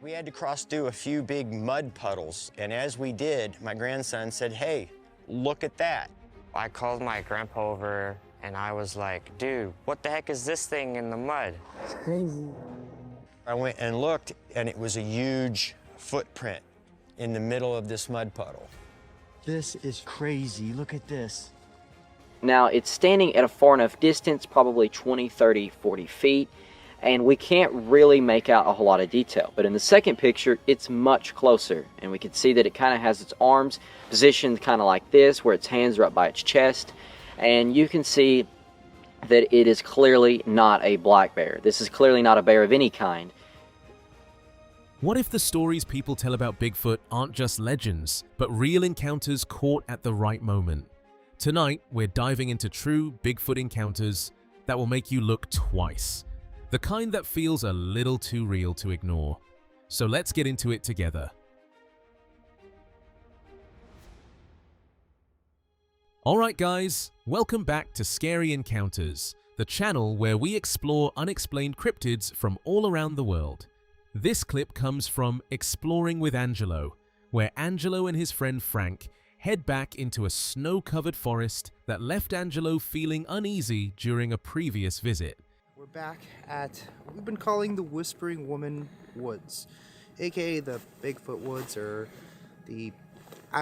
We had to cross through a few big mud puddles, and as we did, my grandson said, "Hey, look at that." I called my grandpa over and I was like, "Dude, what the heck is this thing in the mud?" It's crazy. I went and looked, and it was a huge footprint in the middle of this mud puddle. This is crazy. Look at this. Now, it's standing at a far enough distance, probably 20, 30, 40 feet, and we can't really make out a whole lot of detail. But in the second picture, it's much closer, and we can see that it kind of has its arms positioned kind of like this, where its hands are up by its chest, and you can see that it is clearly not a black bear. This is clearly not a bear of any kind. What if the stories people tell about Bigfoot aren't just legends, but real encounters caught at the right moment? Tonight, we're diving into true Bigfoot encounters that will make you look twice. The kind that feels a little too real to ignore. So let's get into it together. Alright guys, welcome back to Scary Encounters, the channel where we explore unexplained cryptids from all around the world. This clip comes from Exploring with Angelo, where Angelo and his friend Frank head back into a snow-covered forest that left Angelo feeling uneasy during a previous visit. We're back at what we've been calling the Whispering Woman Woods, aka the Bigfoot Woods, or I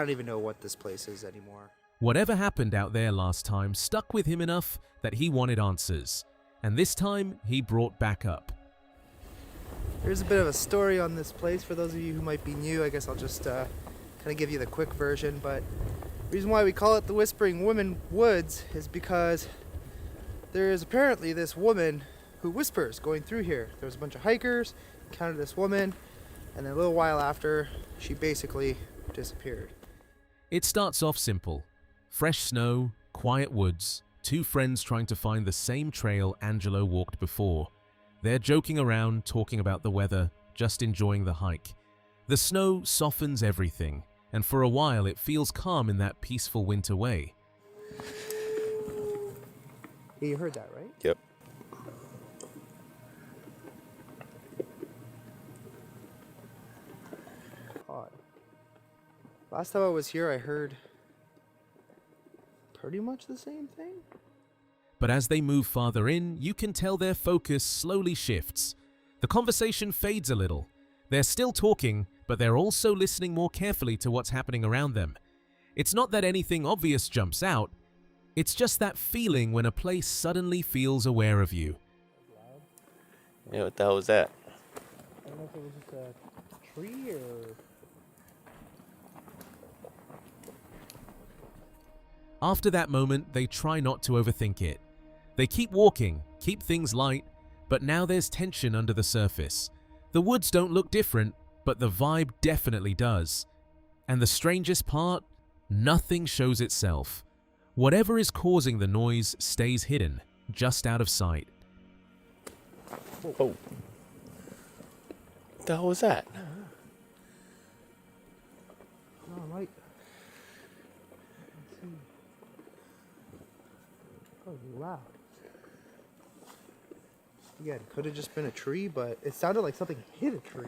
don't even know what this place is anymore. Whatever happened out there last time stuck with him enough that he wanted answers, and this time he brought back up. There's a bit of a story on this place for those of you who might be new. I guess I'll just kind of give you the quick version, but the reason why we call it the Whispering Woman Woods is because there is apparently this woman who whispers going through here. There was a bunch of hikers, encountered this woman, and then a little while after, she basically disappeared. It starts off simple. Fresh snow, quiet woods, two friends trying to find the same trail Angelo walked before. They're joking around, talking about the weather, just enjoying the hike. The snow softens everything, and for a while it feels calm in that peaceful winter way. Yeah, you heard that, right? Yep. Odd. Last time I was here, I heard pretty much the same thing. But as they move farther in, you can tell their focus slowly shifts. The conversation fades a little. They're still talking, but they're also listening more carefully to what's happening around them. It's not that anything obvious jumps out. It's just that feeling when a place suddenly feels aware of you. Yeah, what the hell was that? I don't know if it was just a tree or... After that moment, they try not to overthink it. They keep walking, keep things light, but now there's tension under the surface. The woods don't look different, but the vibe definitely does. And the strangest part? Nothing shows itself. Whatever is causing the noise stays hidden, just out of sight. Oh. What the hell was that? No, I might... Let's see. Oh, wow. Yeah, it could have just been a tree, but it sounded like something hit a tree.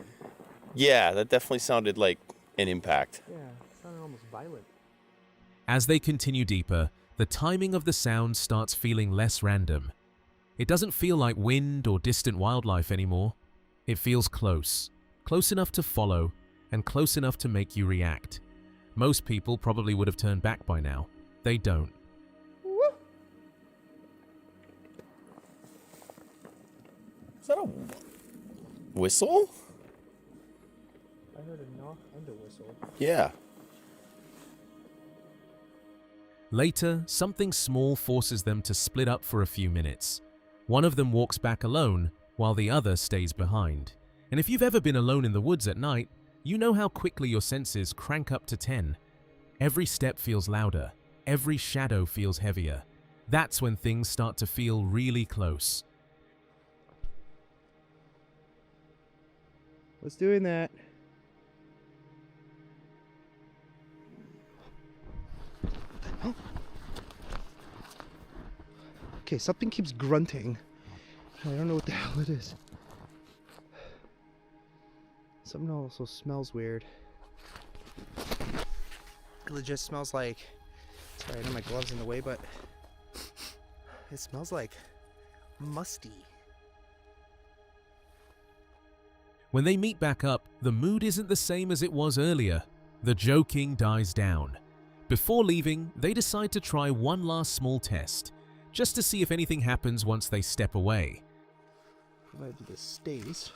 Yeah, that definitely sounded like an impact. Yeah, it sounded almost violent. As they continue deeper, the timing of the sound starts feeling less random. It doesn't feel like wind or distant wildlife anymore. It feels close, close enough to follow, and close enough to make you react. Most people probably would have turned back by now. They don't. Is that a whistle? I heard a knock and a whistle. Yeah. Later, something small forces them to split up for a few minutes. One of them walks back alone, while the other stays behind. And if you've ever been alone in the woods at night, you know how quickly your senses crank up to 10. Every step feels louder. Every shadow feels heavier. That's when things start to feel really close. What's doing that? Okay, something keeps grunting. I don't know what the hell it is. Something also smells weird. It legit smells like, sorry, I know my glove's in the way, but it smells like musty. When they meet back up, the mood isn't the same as it was earlier. The joking dies down. Before leaving, they decide to try one last small test, just to see if anything happens once they step away. Provided this stays.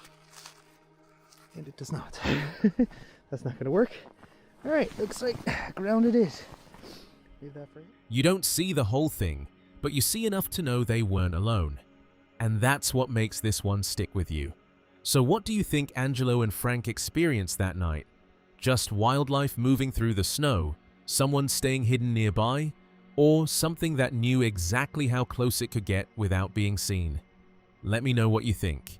And it does not. That's not gonna work. Alright, looks like ground it is. Leave that for you. You don't see the whole thing, but you see enough to know they weren't alone. And that's what makes this one stick with you. So what do you think Angelo and Frank experienced that night? Just wildlife moving through the snow, someone staying hidden nearby, or something that knew exactly how close it could get without being seen? Let me know what you think.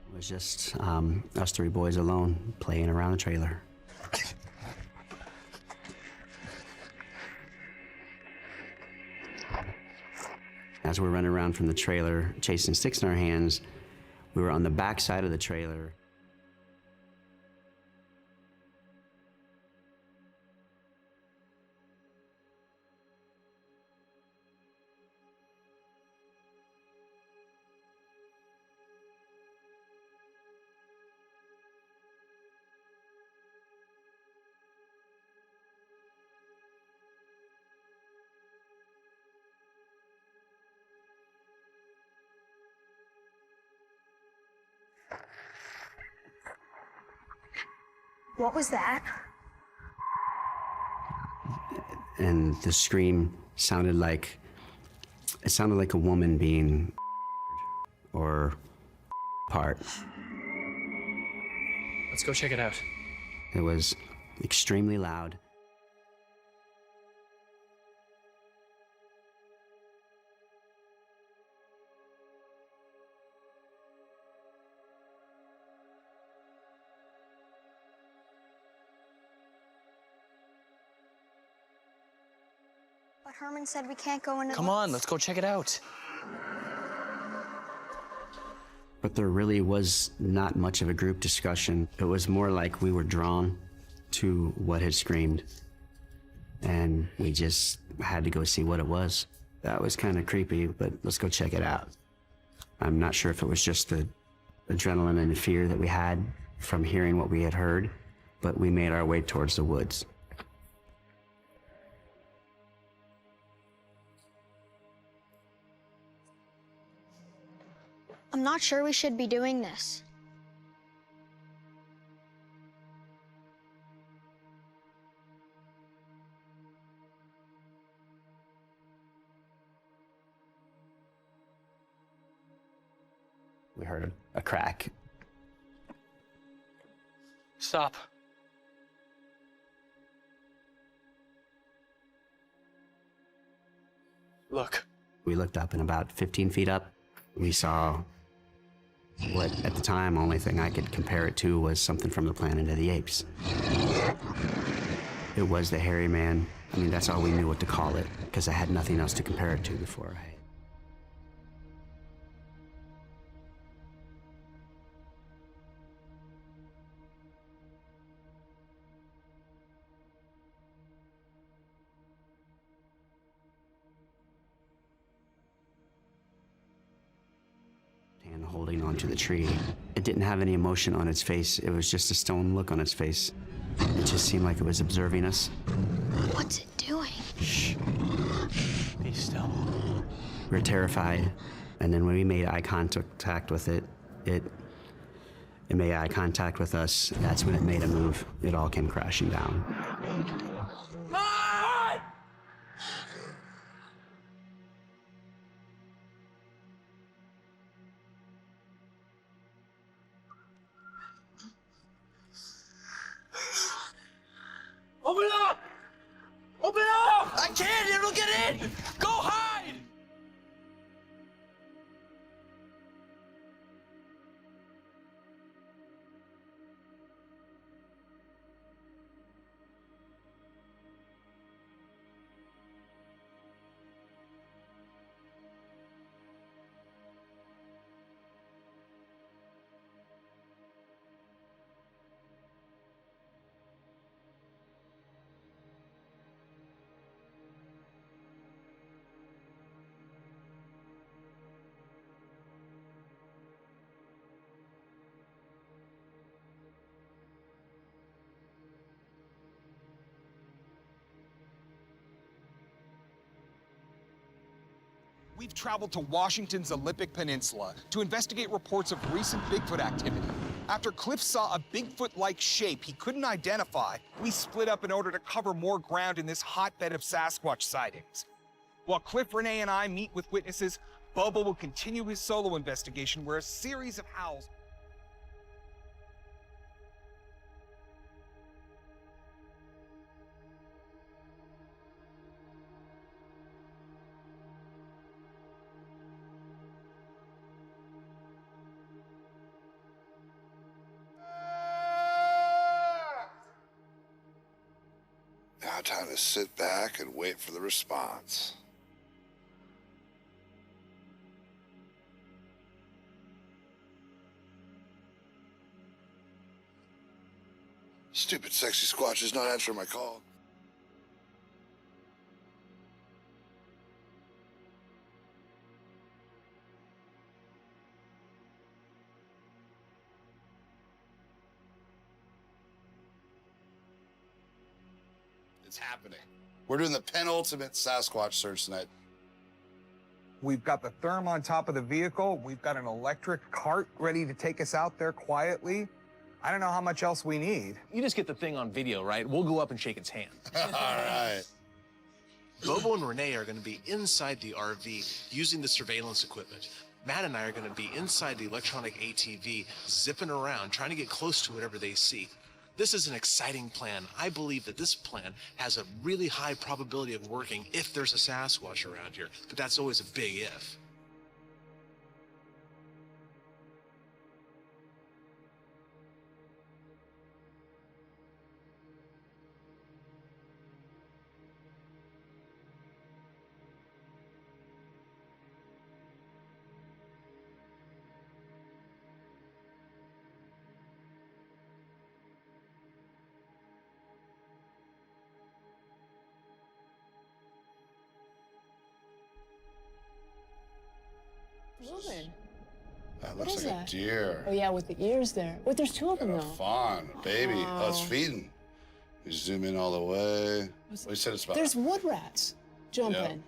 It was just us three boys alone playing around the trailer. As we're running around from the trailer, chasing sticks in our hands, we were on the back side of the trailer. What was that? And the scream sounded like a woman being or part. Let's go check it out. It was extremely loud. But Herman said we can't go into Come on, let's go check it out. But there really was not much of a group discussion. It was more like we were drawn to what had screamed, and we just had to go see what it was. That was kind of creepy, but let's go check it out. I'm not sure if it was just the adrenaline and the fear that we had from hearing what we had heard, but we made our way towards the woods. I'm not sure we should be doing this. We heard a crack. Stop. Look. We looked up, and about 15 feet up, we saw what, at the time, only thing I could compare it to was something from the Planet of the Apes. It was the hairy man. I mean, that's all we knew what to call it, because I had nothing else to compare it to before I... hand holding onto the tree. It didn't have any emotion on its face. It was just a stone look on its face. It just seemed like it was observing us. What's it doing? Shh. Be still. We were terrified, and then when we made eye contact with it, it made eye contact with us. That's when it made a move. It all came crashing down. Open up! Open up! I can't! It'll get in! Go hide! We've traveled to Washington's Olympic Peninsula to investigate reports of recent Bigfoot activity. After Cliff saw a Bigfoot-like shape he couldn't identify, we split up in order to cover more ground in this hotbed of Sasquatch sightings. While Cliff, Renee, and I meet with witnesses, Bubba will continue his solo investigation where a series of howls. Now time to sit back and wait for the response. Stupid sexy Squatch is not answering my call. It's happening. We're doing the penultimate Sasquatch search tonight. We've got the therm on top of the vehicle. We've got an electric cart ready to take us out there quietly. I don't know how much else we need. You just get the thing on video, right? We'll go up and shake its hand. All right. Bobo and Renee are going to be inside the RV using the surveillance equipment. Matt and I are going to be inside the electronic ATV, zipping around, trying to get close to whatever they see. This is an exciting plan. I believe that this plan has a really high probability of working if there's a Sasquatch around here, but that's always a big if. Moving. That What looks is like that? a deer. Oh yeah, with the ears there. Wait, there's two of them A though. fawn, baby. Oh, it's Oh. feeding. You zoom in all the way. Well, you said it's about. There's wood rats jumping.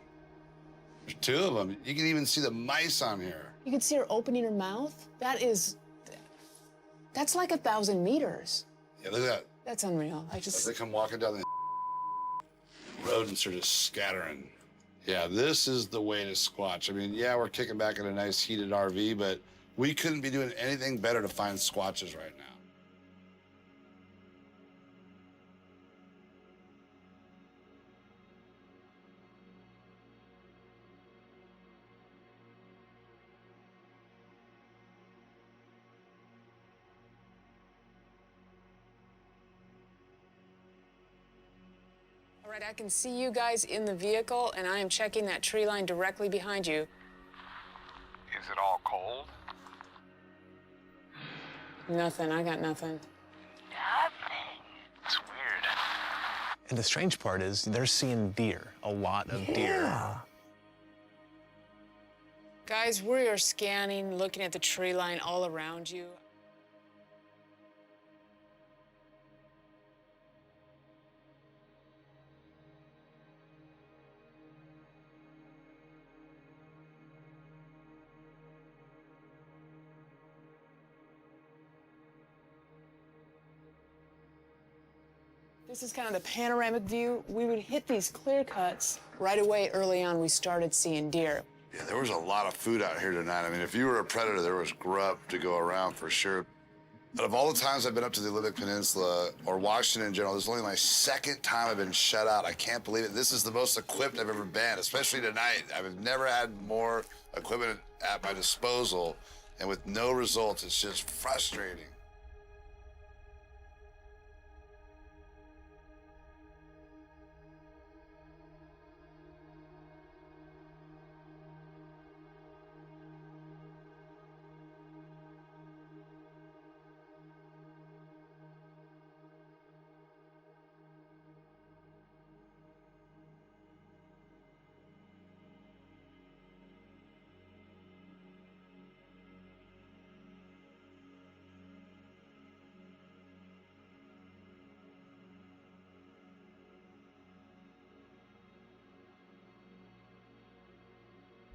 There's two of them. You can even see the mice on here. You can see her opening her mouth. That's like 1,000 meters. Yeah, look at that. That's unreal. As they come walking down the rodents are just scattering. Yeah, this is the way to Squatch. I mean, yeah, we're kicking back in a nice heated RV, but we couldn't be doing anything better to find Squatches right now. All right, I can see you guys in the vehicle, and I am checking that tree line directly behind you. Is it all cold? Nothing. I got nothing. It's weird. And the strange part is they're seeing deer, a lot of deer. Guys, we are scanning, looking at the tree line all around you. This is kind of the panoramic view. We would hit these clear cuts right away. Early on, we started seeing deer. Yeah, there was a lot of food out here tonight. I mean, if you were a predator, there was grub to go around for sure. Out of all the times I've been up to the Olympic Peninsula or Washington in general, this is only my second time I've been shut out. I can't believe it. This is the most equipped I've ever been, especially tonight. I've never had more equipment at my disposal, and with no results, it's just frustrating.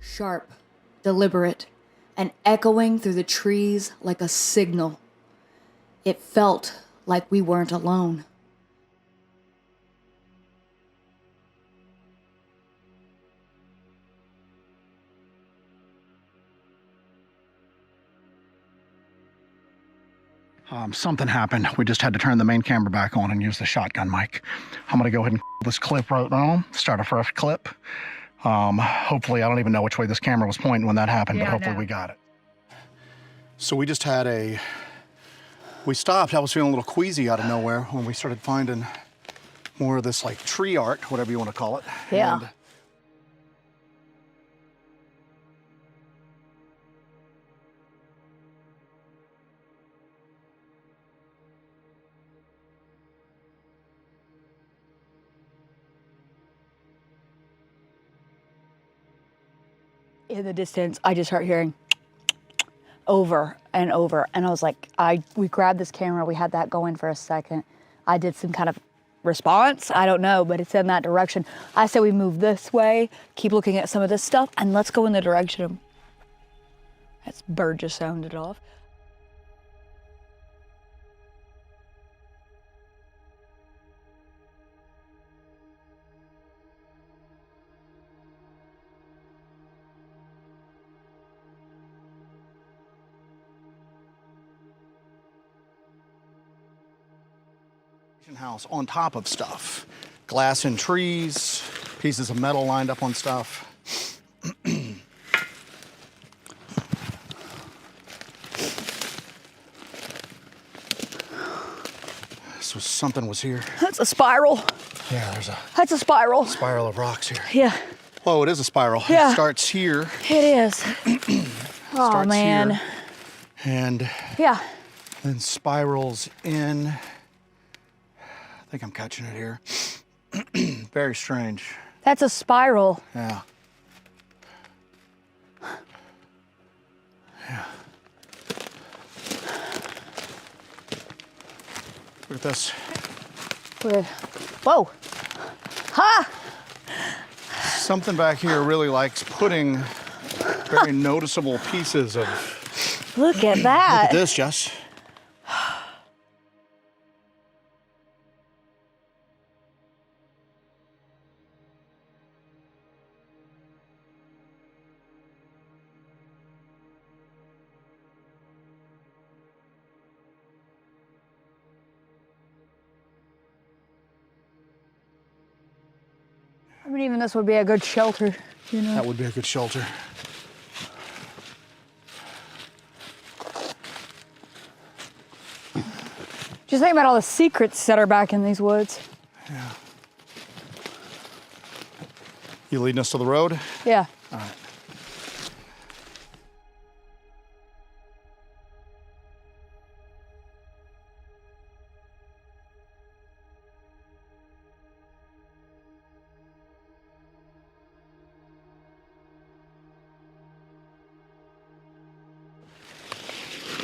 Sharp, deliberate, and echoing through the trees like a signal. It felt like we weren't alone. Something happened. We just had to turn the main camera back on and use the shotgun mic. I'm gonna go ahead and this clip right now, start a fresh clip. Hopefully, I don't even know which way this camera was pointing when that happened, but hopefully we got it. So we just had we stopped. I was feeling a little queasy out of nowhere when we started finding more of this like tree art, whatever you want to call it. Yeah. And in the distance, I just heard hearing over and over. And I was like, we grabbed this camera, we had that going for a second. I did some kind of response, I don't know, but it's in that direction. I say we move this way, keep looking at some of this stuff, and let's go in the direction of, that bird just sounded off. house on top of stuff. Glass in trees, pieces of metal lined up on stuff. So something was here. That's a spiral. Yeah, That's a spiral. Spiral of rocks here. Yeah. Oh, it is a spiral. Yeah. It starts here. It is. Oh, man. Here, and yeah. Then spirals in. I think I'm catching it here. Very strange. That's a spiral. Yeah. Yeah. Look at this. Whoa. Ha! Something back here really likes putting very noticeable pieces of... Look at that. Look at this, Jess. I mean, even this would be a good shelter, you know? That would be a good shelter. Just think about all the secrets that are back in these woods. Yeah. You leading us to the road? Yeah. All right.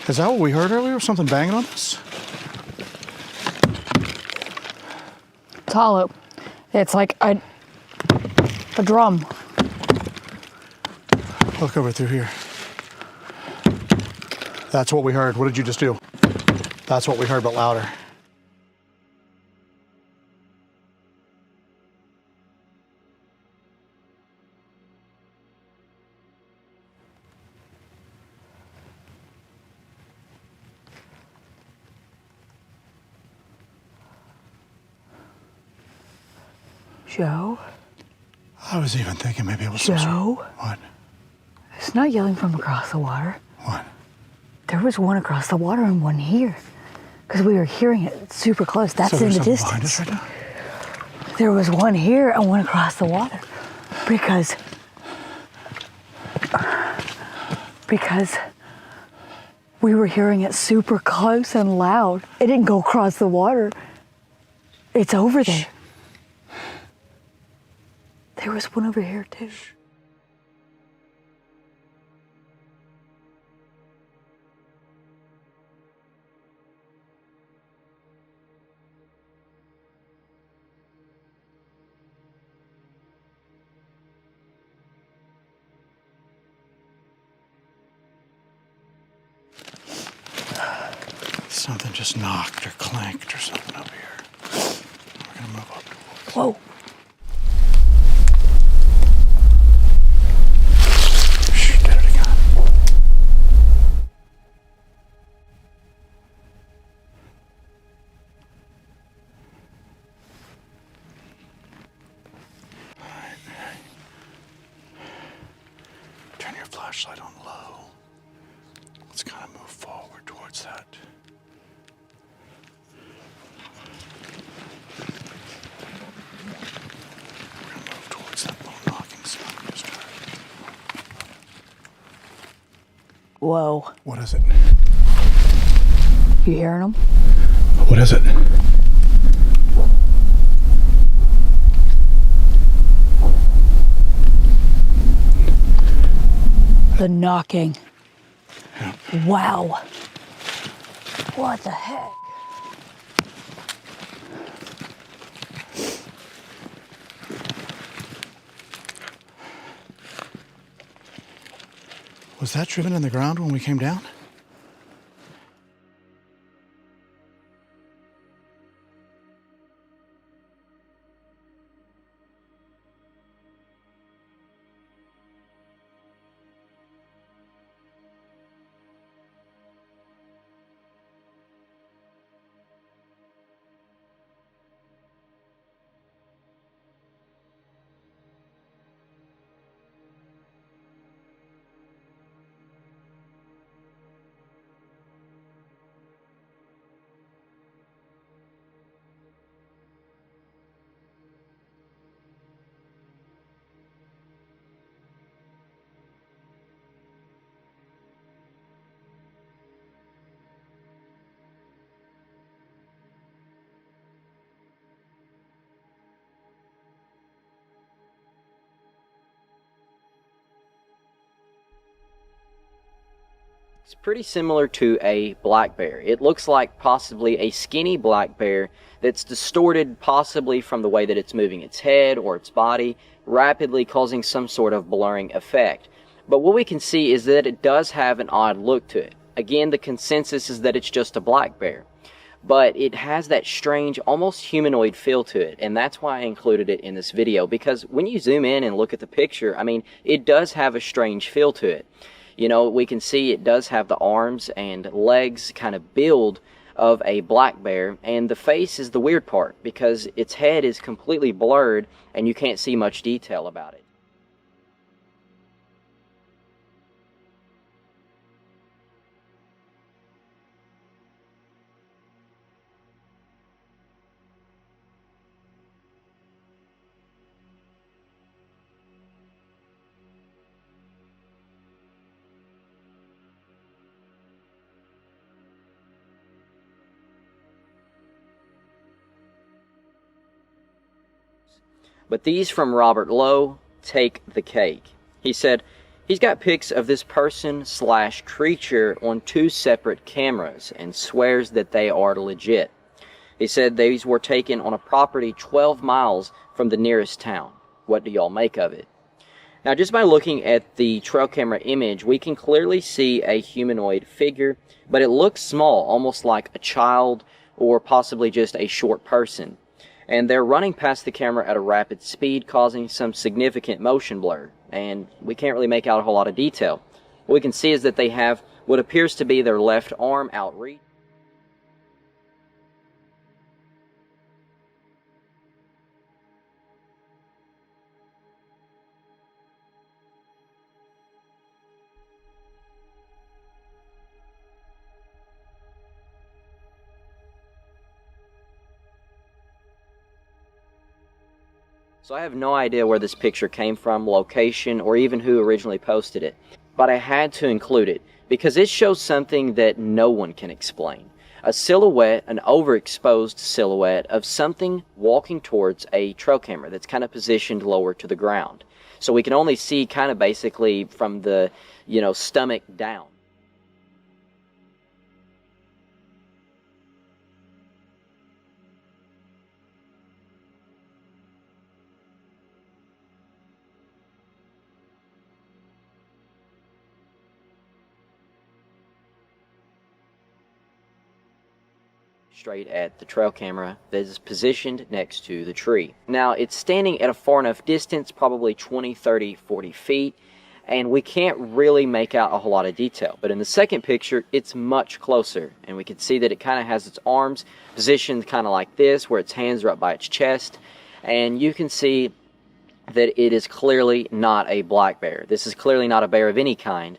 Is that what we heard earlier? Something banging on this? It's hollow. It's like a drum. Look over through here. That's what we heard. What did you just do? That's what we heard, but louder. Joe? I was even thinking maybe it was Joe? What? It's not yelling from across the water. What? There was one across the water and one here. Because we were hearing it super close. That's So in the there's something behind distance. us right now? There was one here and one across the water. Because we were hearing it super close and loud. It didn't go across the water. It's over there. There was one over here too. Something just knocked or clanked or something up here. We're gonna move up towards. Whoa. Shh, did it again. Turn your flashlight on low. Let's kind of move forward towards that. We're gonna move towards that little knocking sound we just heard. Whoa. What is it? You hearing them? What is it? The knocking. Wow. What the heck? Was that driven in the ground when we came down? It's pretty similar to a black bear. It looks like possibly a skinny black bear that's distorted possibly from the way that it's moving its head or its body, rapidly causing some sort of blurring effect. But what we can see is that it does have an odd look to it. Again, the consensus is that it's just a black bear. But it has that strange, almost humanoid feel to it, and that's why I included it in this video, because when you zoom in and look at the picture, I mean, it does have a strange feel to it. You know, we can see it does have the arms and legs kind of build of a black bear, and the face is the weird part because its head is completely blurred and you can't see much detail about it. But these from Robert Lowe take the cake. He said he's got pics of this person/creature on 2 separate cameras and swears that they are legit. He said these were taken on a property 12 miles from the nearest town. What do y'all make of it? Now, just by looking at the trail camera image, we can clearly see a humanoid figure, but it looks small, almost like a child or possibly just a short person. And they're running past the camera at a rapid speed, causing some significant motion blur, and we can't really make out a whole lot of detail. What we can see is that they have what appears to be their left arm outreach. So I have no idea where this picture came from, location, or even who originally posted it. But I had to include it because it shows something that no one can explain. A silhouette, an overexposed silhouette of something walking towards a trail camera that's kind of positioned lower to the ground. So we can only see kind of basically from the, stomach down. straight at the trail camera that is positioned next to the tree. Now, it's standing at a far enough distance, probably 20, 30, 40 feet, and we can't really make out a whole lot of detail. But in the second picture, it's much closer, and we can see that it kind of has its arms positioned kind of like this, where its hands are up by its chest, and you can see that it is clearly not a black bear. This is clearly not a bear of any kind.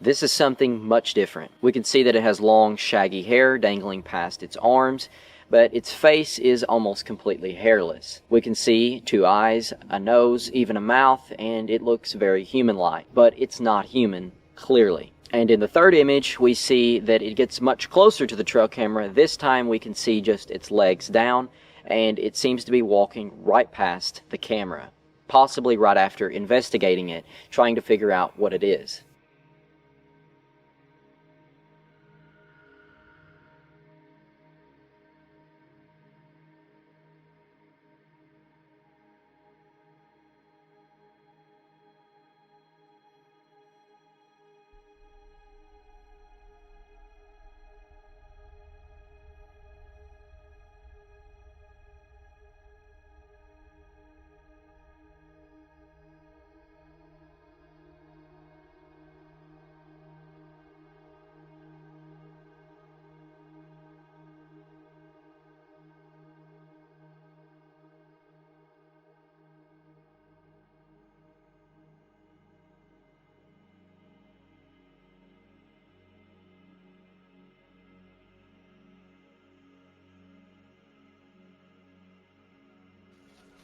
This is something much different. We can see that it has long, shaggy hair dangling past its arms, but its face is almost completely hairless. We can see 2 eyes, a nose, even a mouth, and it looks very human-like, but it's not human, clearly. And in the third image, we see that it gets much closer to the trail camera. This time we can see just its legs down, and it seems to be walking right past the camera, possibly right after investigating it, trying to figure out what it is.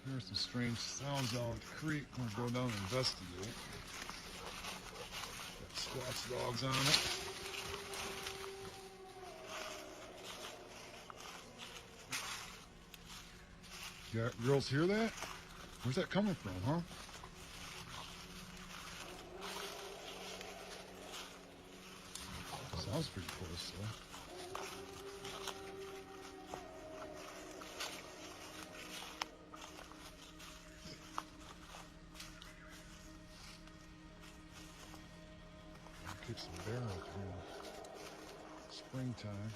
There's some strange sounds out of the creek. I'm gonna go down and investigate. Got Squatch dogs on it. You girls hear that? Where's that coming from, huh? Sounds pretty close, though. Catch some bear up here. Springtime.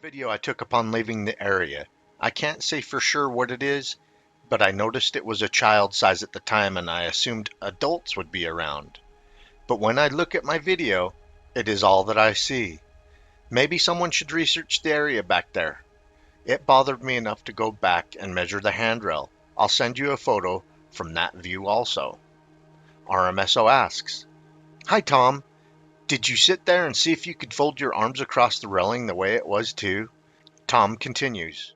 Video I took upon leaving the area. I can't say for sure what it is, but I noticed it was a child size at the time and I assumed adults would be around. But when I look at my video, it is all that I see. Maybe someone should research the area back there. It bothered me enough to go back and measure the handrail. I'll send you a photo from that view also. RMSO asks, "Hi Tom. Did you sit there and see if you could fold your arms across the railing the way it was too?" Tom continues.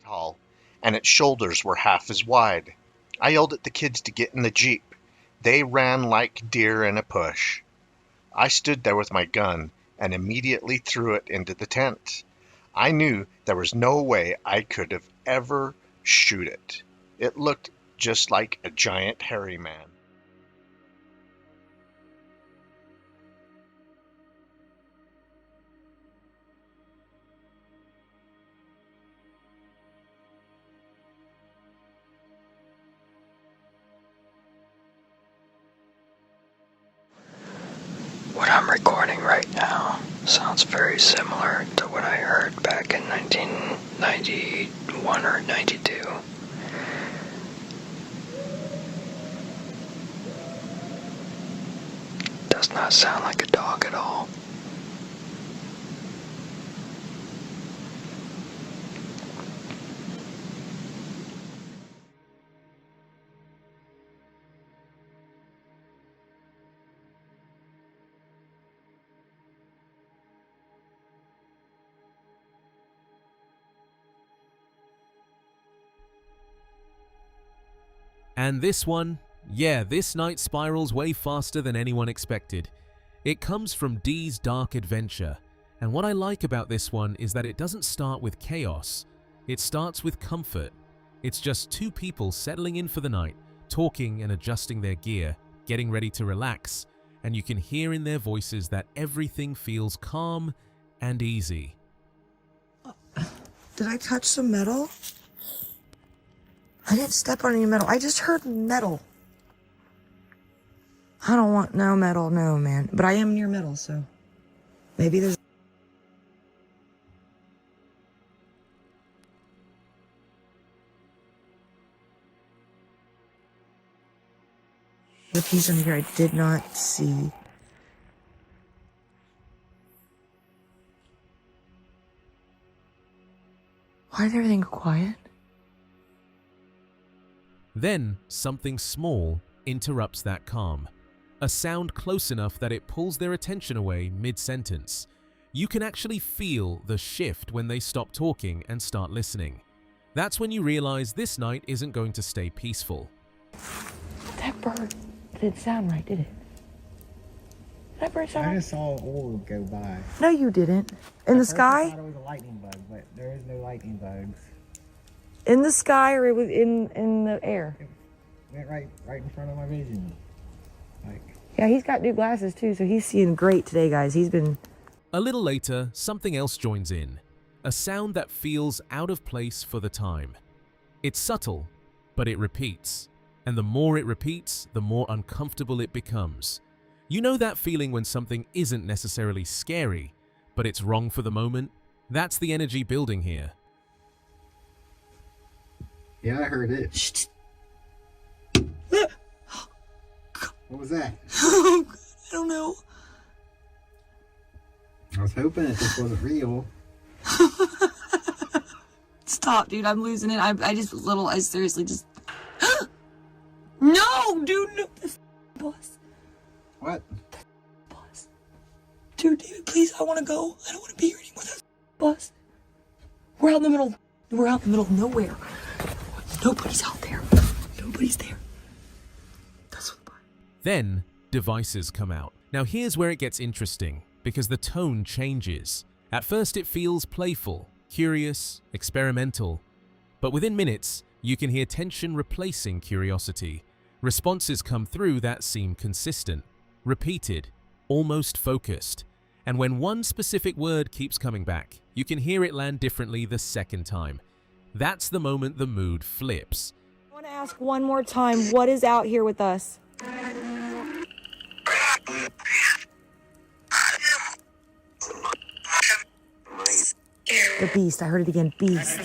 Tall, and its shoulders were half as wide. I yelled at the kids to get in the Jeep. They ran like deer in a push. I stood there with my gun and immediately threw it into the tent. I knew there was no way I could have ever shoot it. It looked just like a giant hairy man. What I'm recording right now sounds very similar to what I heard back in 1991 or 92. Does not sound like a dog at all. And this one, yeah, this night spirals way faster than anyone expected. It comes from Dee's Dark Adventure, and what I like about this one is that it doesn't start with chaos. It starts with comfort. It's just two people settling in for the night, talking and adjusting their gear, getting ready to relax, and you can hear in their voices that everything feels calm and easy. Did I touch some metal? I didn't step on any metal. I just heard metal. I don't want no metal, no, man. But I am near metal, so maybe there's... The piece under here I did not see. Why did everything go quiet? Then something small interrupts that calm. A sound close enough that it pulls their attention away mid-sentence. You can actually feel the shift when they stop talking and start listening. That's when you realize this night isn't going to stay peaceful. That bird didn't sound right, did it? That bird sound I right? just saw an orb go by. No, you didn't. In the sky? I thought it was a lightning bug, but there is no lightning bugs. In the sky, or it was in the air? It went right in front of my vision. Like, yeah, he's got new glasses too, so he's seeing great today, guys. He's been... A little later, something else joins in. A sound that feels out of place for the time. It's subtle, but it repeats. And the more it repeats, the more uncomfortable it becomes. You know that feeling when something isn't necessarily scary, but it's wrong for the moment? That's the energy building here. yeah, I heard it. Shh. What was that? I don't know. I was hoping that this wasn't real. Stop, dude. I'm losing it. I seriously just... No, dude, no. The bus. What? The bus. Dude, David, please, I want to go. I don't want to be here anymore. The bus. We're out in the middle of nowhere. Nobody's out there. Nobody's there. That's what... Then, devices come out. Now here's where it gets interesting, because the tone changes. At first it feels playful, curious, experimental. But within minutes, you can hear tension replacing curiosity. Responses come through that seem consistent, repeated, almost focused. And when one specific word keeps coming back, you can hear it land differently the second time. That's the moment the mood flips. I want to ask one more time, what is out here with us? The beast. I heard it again. Beast.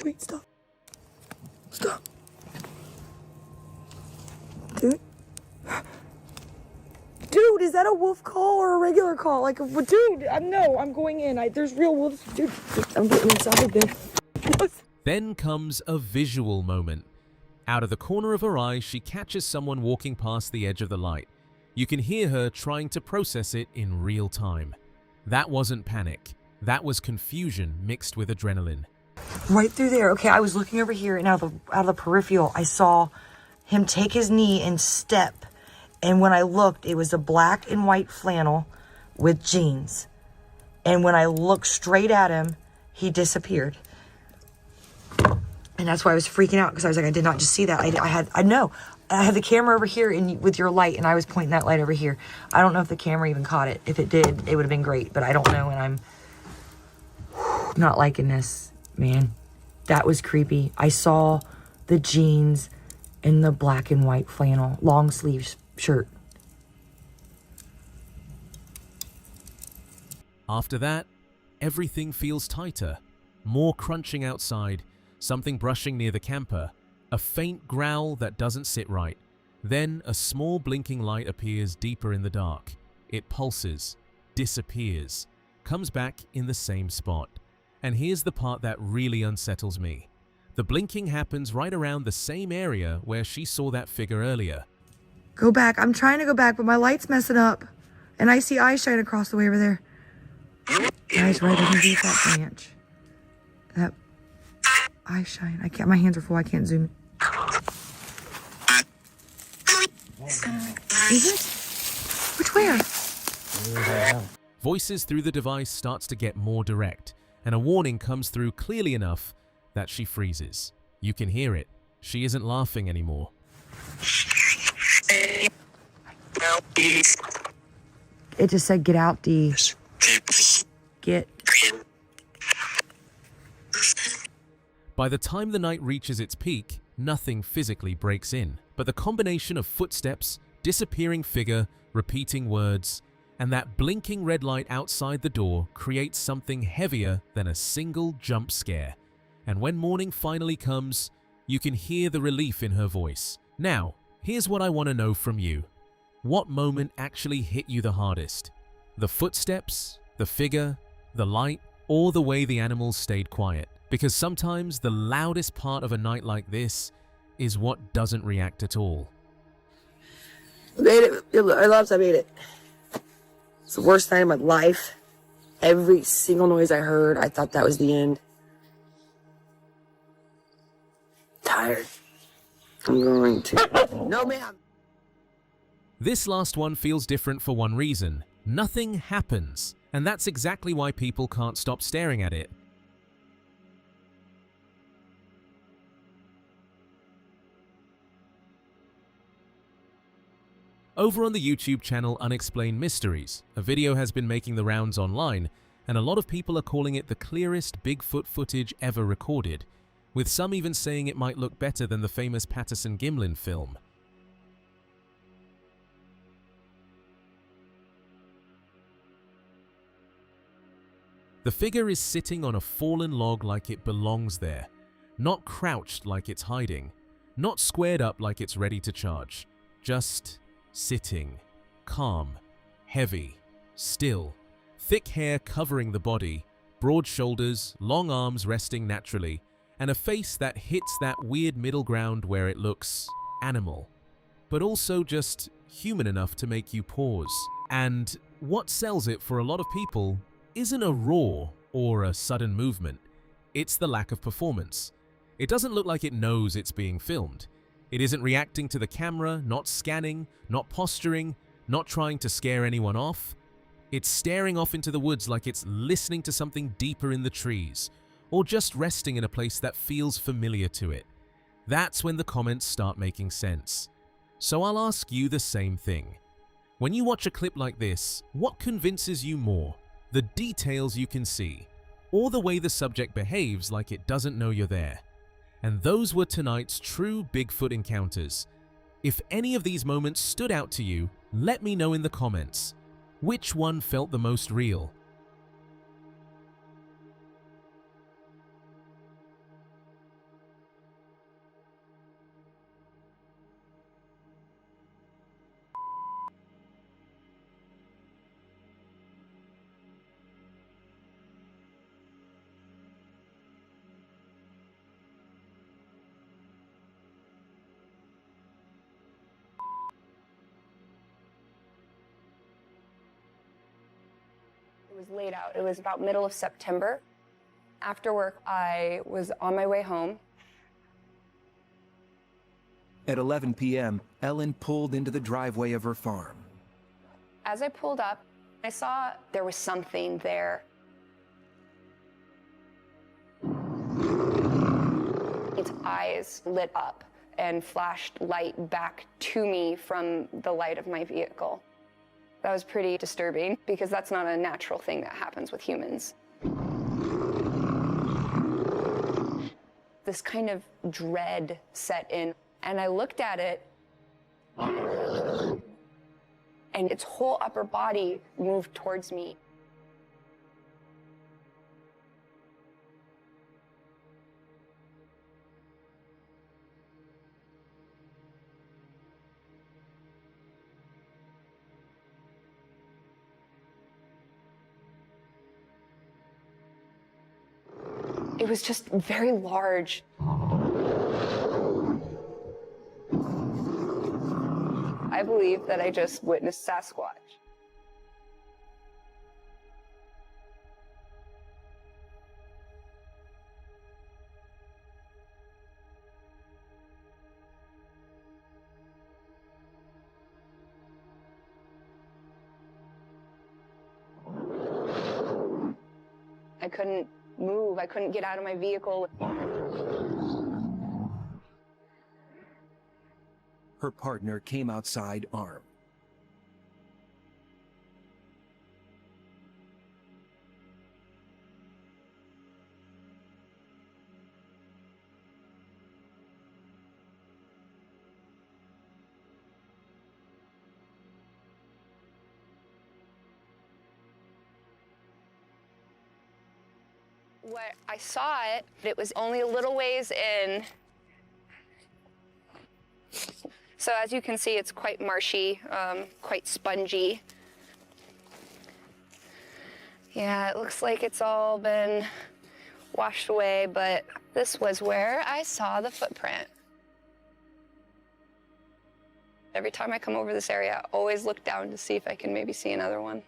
Wait, stop. Stop. Dude? Dude, is that a wolf call or a regular call? Like, dude, no, I'm going in. There's real wolves. Dude, I'm getting inside, dude. Then comes a visual moment. Out of the corner of her eye, she catches someone walking past the edge of the light. You can hear her trying to process it in real time. That wasn't panic. That was confusion mixed with adrenaline. Right through there. Okay, I was looking over here, and out of the peripheral, I saw him take his knee and step. And when I looked, it was a black and white flannel with jeans. And when I looked straight at him, he disappeared. And that's why I was freaking out, because I was like, I did not just see that. I had the camera over here with your light, and I was pointing that light over here. I don't know if the camera even caught it. If it did, it would have been great, but I don't know, and I'm not liking this, man. That was creepy. I saw the jeans and the black and white flannel, long sleeves shirt. After that, everything feels tighter. More crunching outside, something brushing near the camper, a faint growl that doesn't sit right. Then a small blinking light appears deeper in the dark. It pulses, disappears, comes back in the same spot. And here's the part that really unsettles me. The blinking happens right around the same area where she saw that figure earlier. Go back. I'm trying to go back, but my light's messing up. And I see eyes shine across the way over there. Guys, right underneath that branch. That eye shine. I can't, my hands are full, I can't zoom. Is it? Which where? Voices through the device starts to get more direct, and a warning comes through clearly enough that she freezes. You can hear it. She isn't laughing anymore. It just said, get out, D. Get. By the time the night reaches its peak, nothing physically breaks in, but the combination of footsteps, disappearing figure, repeating words, and that blinking red light outside the door creates something heavier than a single jump scare. And when morning finally comes, you can hear the relief in her voice. Now, here's what I want to know from you. What moment actually hit you the hardest? The footsteps, the figure, the light, or the way the animals stayed quiet? Because sometimes the loudest part of a night like this is what doesn't react at all. Made it. I love I made it. It's the worst night of my life. Every single noise I heard, I thought that was the end. Tired. I'm going to. No, ma'am. This last one feels different for one reason. Nothing happens, and that's exactly why people can't stop staring at it. Over on the YouTube channel Unexplained Mysteries, a video has been making the rounds online, and a lot of people are calling it the clearest Bigfoot footage ever recorded, with some even saying it might look better than the famous Patterson-Gimlin film. The figure is sitting on a fallen log like it belongs there, not crouched like it's hiding, not squared up like it's ready to charge, just sitting, calm, heavy, still, thick hair covering the body, broad shoulders, long arms resting naturally, and a face that hits that weird middle ground where it looks animal, but also just human enough to make you pause. And what sells it for a lot of people isn't a roar or a sudden movement, it's the lack of performance. It doesn't look like it knows it's being filmed. It isn't reacting to the camera, not scanning, not posturing, not trying to scare anyone off. It's staring off into the woods like it's listening to something deeper in the trees, or just resting in a place that feels familiar to it. That's when the comments start making sense. So I'll ask you the same thing. When you watch a clip like this, what convinces you more? The details you can see, or the way the subject behaves like it doesn't know you're there? And those were tonight's true Bigfoot encounters. If any of these moments stood out to you, let me know in the comments. Which one felt the most real? It was laid out. It was about middle of September. After work, I was on my way home. At 11 p.m., Ellen pulled into the driveway of her farm. As I pulled up, I saw there was something there. Its eyes lit up and flashed light back to me from the light of my vehicle. That was pretty disturbing because that's not a natural thing that happens with humans. This kind of dread set in, and I looked at it, and its whole upper body moved towards me. It was just very large. I believe that I just witnessed Sasquatch. couldn't move. I couldn't get out of my vehicle. Her partner came outside armed. What I saw it was only a little ways in. So as you can see, it's quite marshy, quite spongy. Yeah, it looks like it's all been washed away, but this was where I saw the footprint. Every time I come over this area, I always look down to see if I can maybe see another one.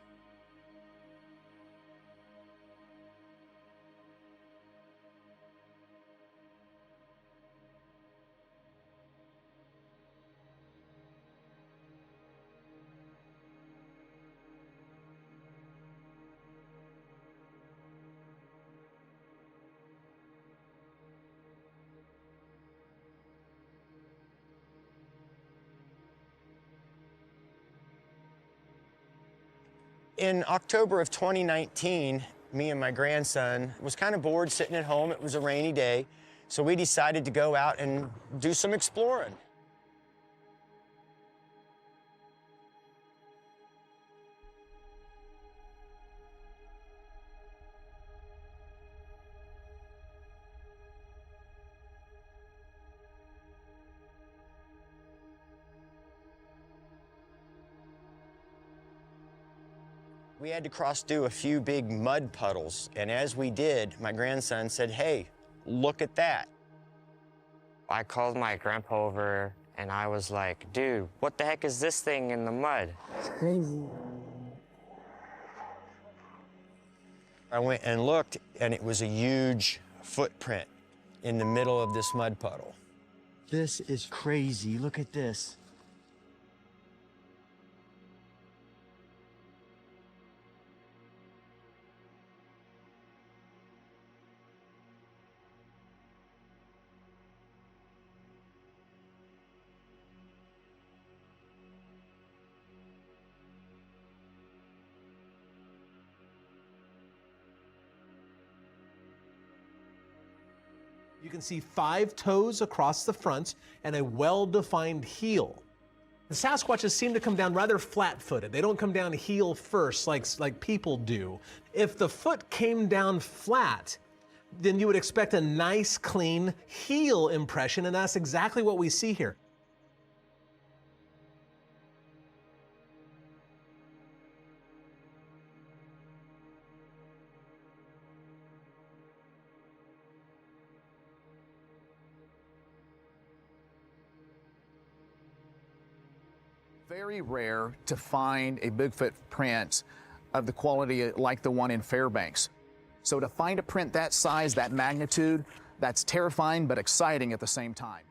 In October of 2019, me and my grandson was kind of bored sitting at home. It was a rainy day, so we decided to go out and do some exploring. We had to through a few big mud puddles, and as we did, my grandson said, "Hey, look at that." I called my grandpa over, and I was like, "Dude, what the heck is this thing in the mud?" It's crazy. I went and looked, and it was a huge footprint in the middle of this mud puddle. This is crazy. Look at this. You can see 5 toes across the front and a well-defined heel. The Sasquatches seem to come down rather flat-footed. They don't come down heel first like people do. If the foot came down flat, then you would expect a nice, clean heel impression, and that's exactly what we see here. Very rare to find a Bigfoot print of the quality like the one in Fairbanks. So to find a print that size, that magnitude, that's terrifying but exciting at the same time.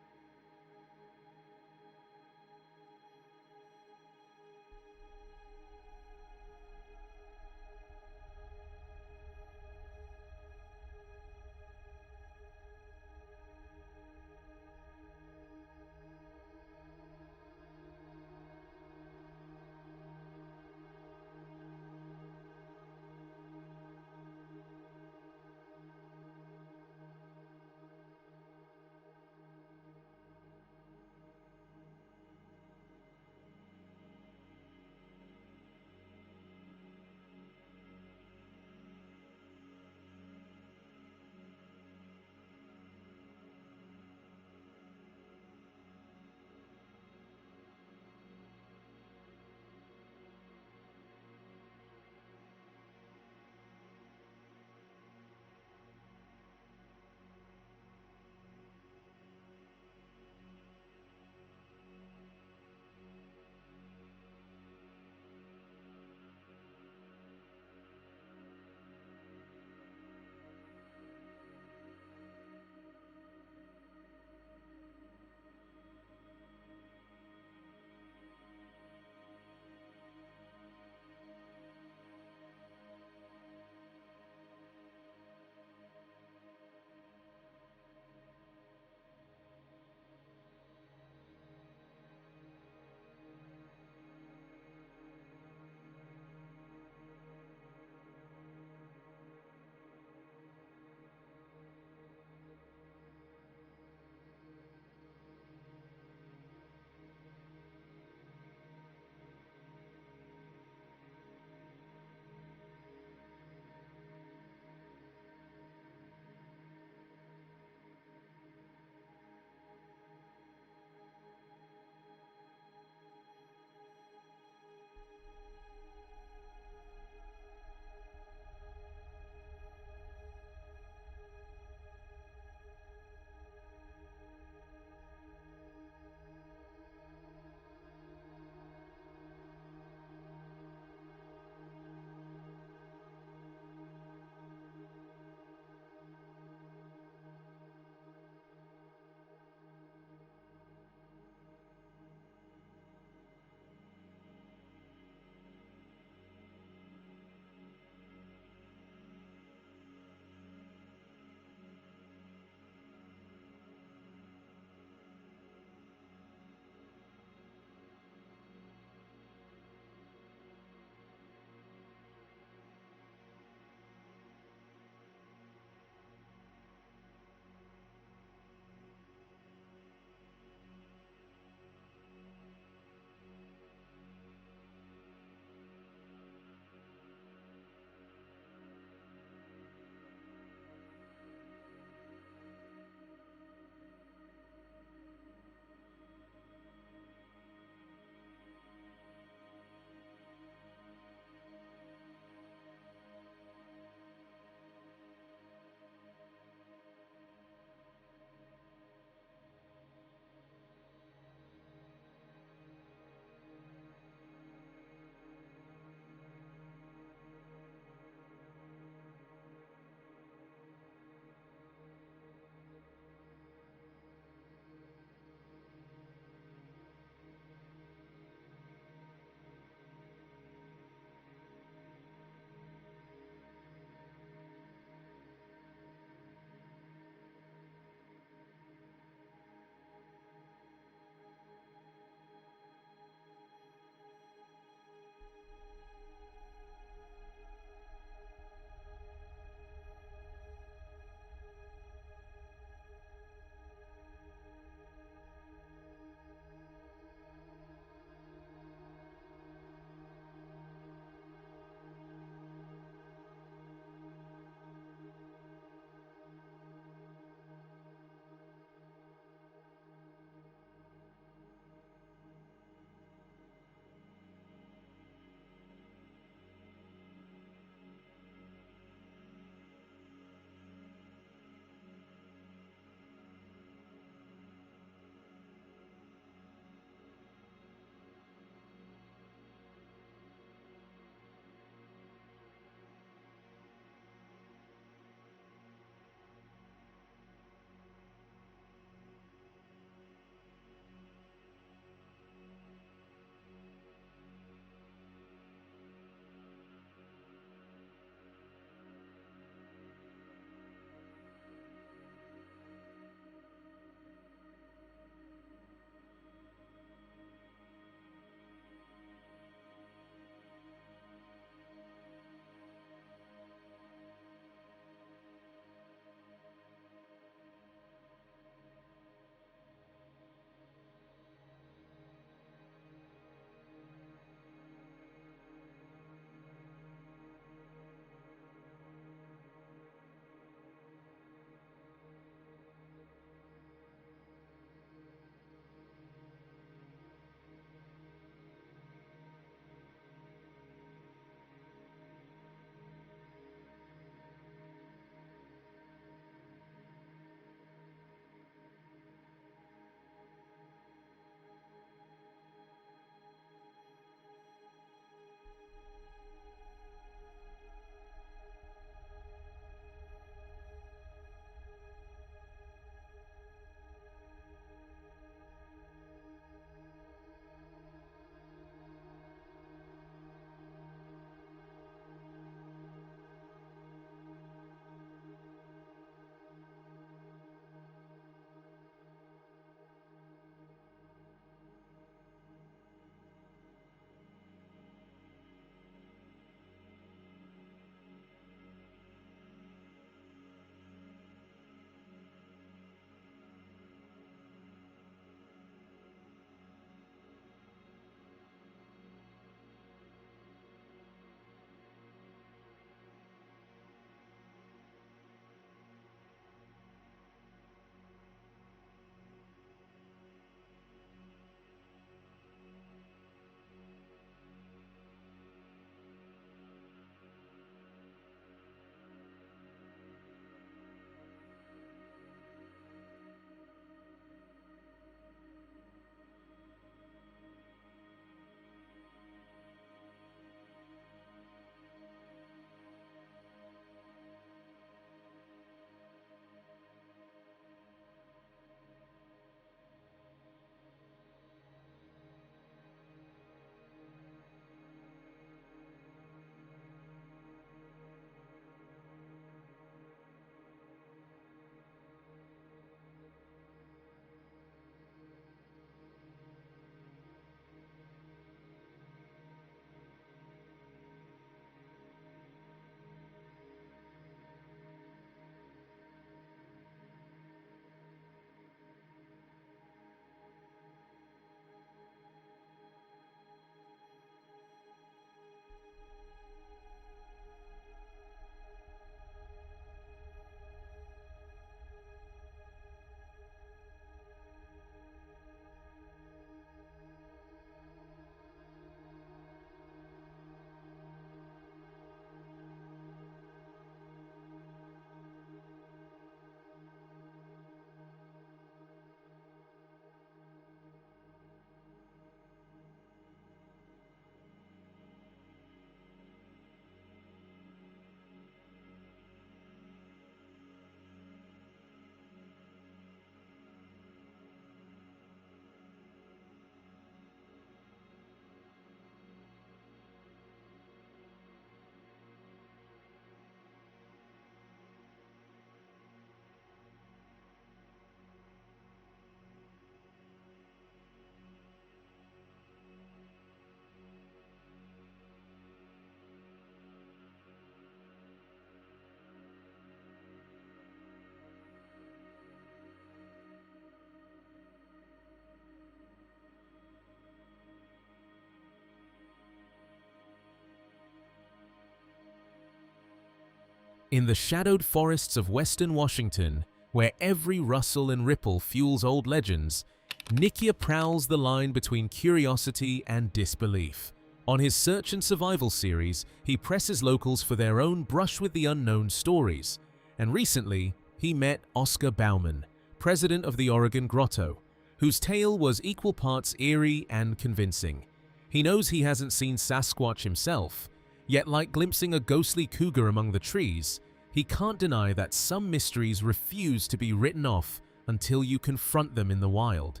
In the shadowed forests of western Washington, where every rustle and ripple fuels old legends, Nikia prowls the line between curiosity and disbelief. On his Search and Survival series, he presses locals for their own brush with the unknown stories. And recently, he met Oscar Bauman, president of the Oregon Grotto, whose tale was equal parts eerie and convincing. He knows he hasn't seen Sasquatch himself, yet like glimpsing a ghostly cougar among the trees, he can't deny that some mysteries refuse to be written off until you confront them in the wild.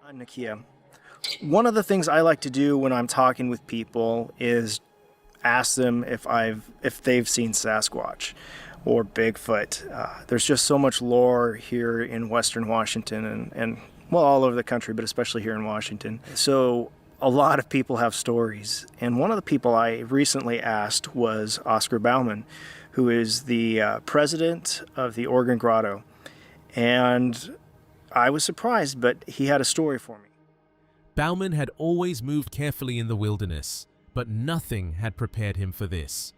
I'm Nikia. One of the things I like to do when I'm talking with people is ask them if they've seen Sasquatch or Bigfoot. There's just so much lore here in Western Washington and well, all over the country, but especially here in Washington. So a lot of people have stories. And one of the people I recently asked was Oscar Bauman, who is the president of the Oregon Grotto. And I was surprised, but he had a story for me. Bauman had always moved carefully in the wilderness, but nothing had prepared him for this.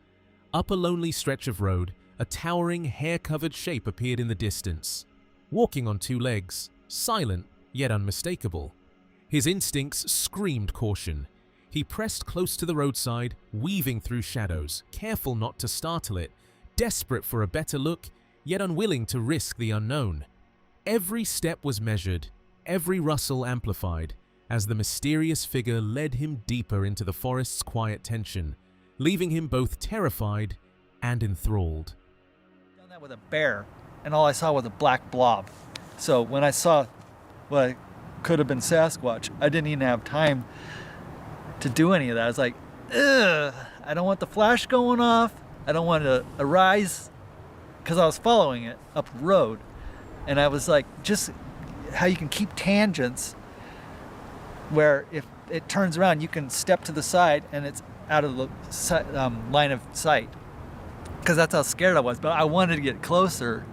Up a lonely stretch of road, a towering, hair-covered shape appeared in the distance. Walking on two legs, silent yet unmistakable. His instincts screamed caution. He pressed close to the roadside, weaving through shadows, careful not to startle it, desperate for a better look, yet unwilling to risk the unknown. Every step was measured, every rustle amplified, as the mysterious figure led him deeper into the forest's quiet tension, leaving him both terrified and enthralled. Done that with a bear, and all I saw was a black blob. So when I saw what could have been Sasquatch, I didn't even have time to do any of that. I was like, ugh, I don't want the flash going off. I don't want to arise, because I was following it up the road. And I was like, just how you can keep tangents where if it turns around, you can step to the side and it's out of the line of sight. Because that's how scared I was. But I wanted to get closer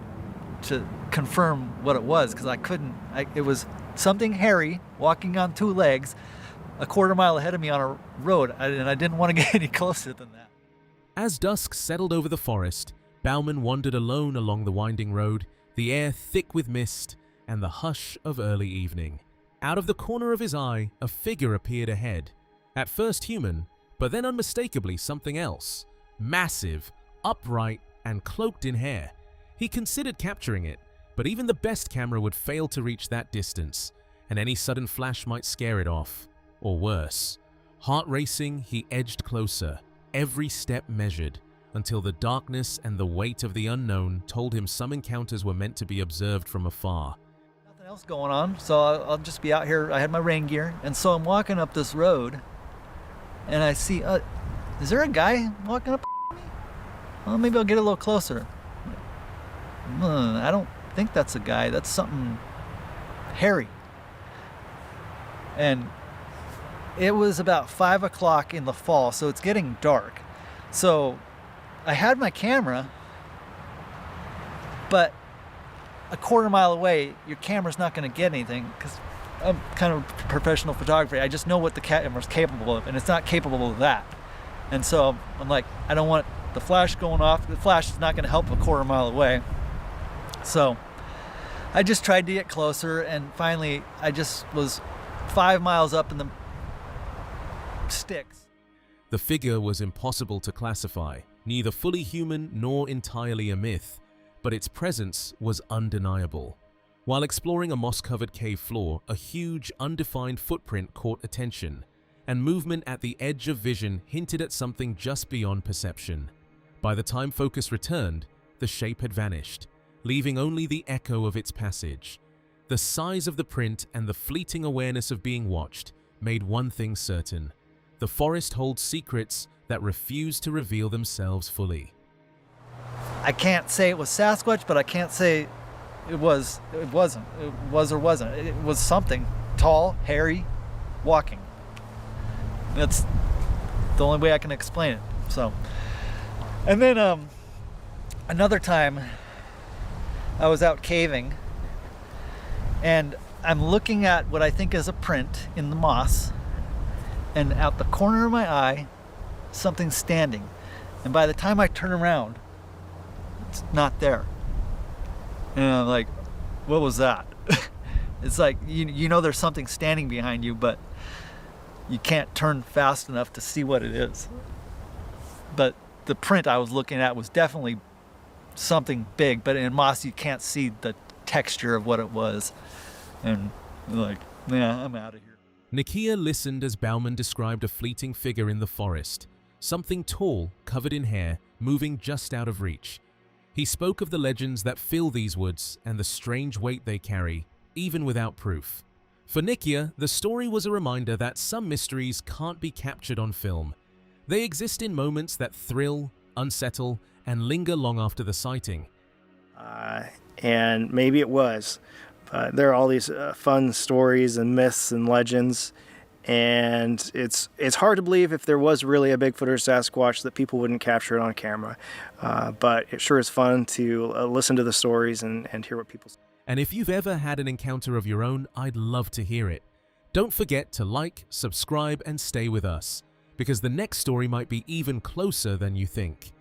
to confirm what it was, because I couldn't. It was something hairy walking on two legs a quarter mile ahead of me on a road, and I didn't want to get any closer than that. As dusk settled over the forest, Bauman wandered alone along the winding road, the air thick with mist and the hush of early evening. Out of the corner of his eye, a figure appeared ahead. At first human, but then unmistakably something else. Massive, upright, and cloaked in hair. He considered capturing it, but even the best camera would fail to reach that distance, and any sudden flash might scare it off. Or worse. Heart racing, he edged closer, every step measured, until the darkness and the weight of the unknown told him some encounters were meant to be observed from afar. Nothing else going on, so I'll just be out here. I had my rain gear, and so I'm walking up this road, and I see, is there a guy walking up me? Well, maybe I'll get a little closer. I don't think that's a guy. That's something hairy. And it was about 5 o'clock in the fall, so it's getting dark. So I had my camera, but a quarter mile away, your camera's not going to get anything, because I'm kind of a professional photographer. I just know what the camera's capable of, and it's not capable of that. And so I'm like, I don't want the flash going off. The flash is not going to help a quarter mile away. So I just tried to get closer, and finally I just was 5 miles up in the sticks. The figure was impossible to classify, neither fully human nor entirely a myth, but its presence was undeniable. While exploring a moss-covered cave floor, a huge, undefined footprint caught attention, and movement at the edge of vision hinted at something just beyond perception. By the time focus returned, the shape had vanished, leaving only the echo of its passage. The size of the print and the fleeting awareness of being watched made one thing certain. The forest holds secrets that refuse to reveal themselves fully. I can't say it was Sasquatch, but I can't say it wasn't. It was or wasn't. It was something tall, hairy, walking. That's the only way I can explain it. So, and then another time I was out caving, and I'm looking at what I think is a print in the moss, and out the corner of my eye, something's standing. And by the time I turn around, it's not there. And I'm like, what was that? It's like, you know there's something standing behind you, but you can't turn fast enough to see what it is. But the print I was looking at was definitely something big, but in moss you can't see the texture of what it was. And like, yeah, I'm out of here. Nakia listened as Bauman described a fleeting figure in the forest, something tall, covered in hair, moving just out of reach. He spoke of the legends that fill these woods and the strange weight they carry, even without proof. For Nakia, the story was a reminder that some mysteries can't be captured on film. They exist in moments that thrill, unsettle, and linger long after the sighting. And maybe it was. But there are all these fun stories and myths and legends, and it's hard to believe if there was really a Bigfoot or Sasquatch that people wouldn't capture it on camera. But it sure is fun to listen to the stories and hear what people say. And if you've ever had an encounter of your own, I'd love to hear it. Don't forget to like, subscribe, and stay with us, because the next story might be even closer than you think.